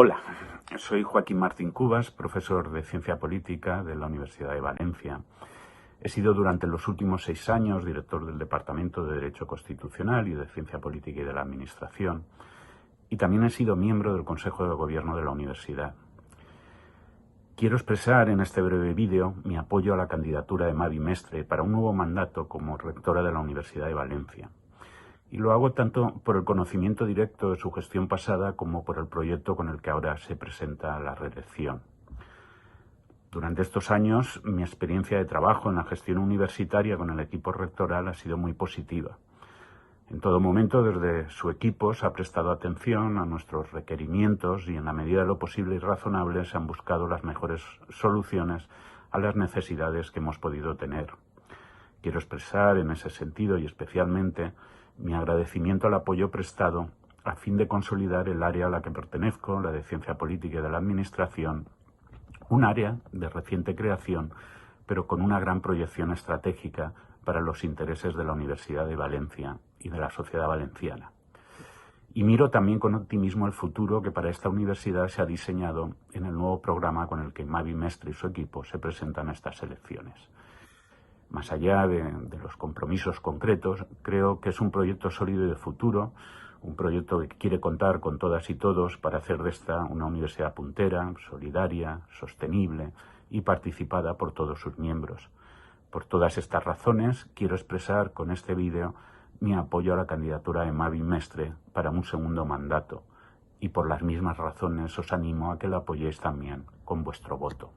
Hola, soy Joaquín Martín Cubas, profesor de Ciencia Política de la Universidad de Valencia. He sido durante los últimos 6 años director del Departamento de Derecho Constitucional y de Ciencia Política y de la Administración, y también he sido miembro del Consejo de Gobierno de la Universidad. Quiero expresar en este breve vídeo mi apoyo a la candidatura de Mavi Mestre para un nuevo mandato como rectora de la Universidad de Valencia. Y lo hago tanto por el conocimiento directo de su gestión pasada como por el proyecto con el que ahora se presenta a la reelección. Durante estos años, mi experiencia de trabajo en la gestión universitaria con el equipo rectoral ha sido muy positiva. En todo momento, desde su equipo se ha prestado atención a nuestros requerimientos y en la medida de lo posible y razonable se han buscado las mejores soluciones a las necesidades que hemos podido tener. Quiero expresar en ese sentido y especialmente mi agradecimiento al apoyo prestado a fin de consolidar el área a la que pertenezco, la de Ciencia Política y de la Administración, un área de reciente creación, pero con una gran proyección estratégica para los intereses de la Universidad de Valencia y de la sociedad valenciana. Y miro también con optimismo el futuro que para esta universidad se ha diseñado en el nuevo programa con el que Mavi Mestre y su equipo se presentan a estas elecciones. Más allá de los compromisos concretos, creo que es un proyecto sólido y de futuro, un proyecto que quiere contar con todas y todos para hacer de esta una universidad puntera, solidaria, sostenible y participada por todos sus miembros. Por todas estas razones, quiero expresar con este vídeo mi apoyo a la candidatura de Mavi Mestre para un segundo mandato. Y por las mismas razones os animo a que la apoyéis también con vuestro voto.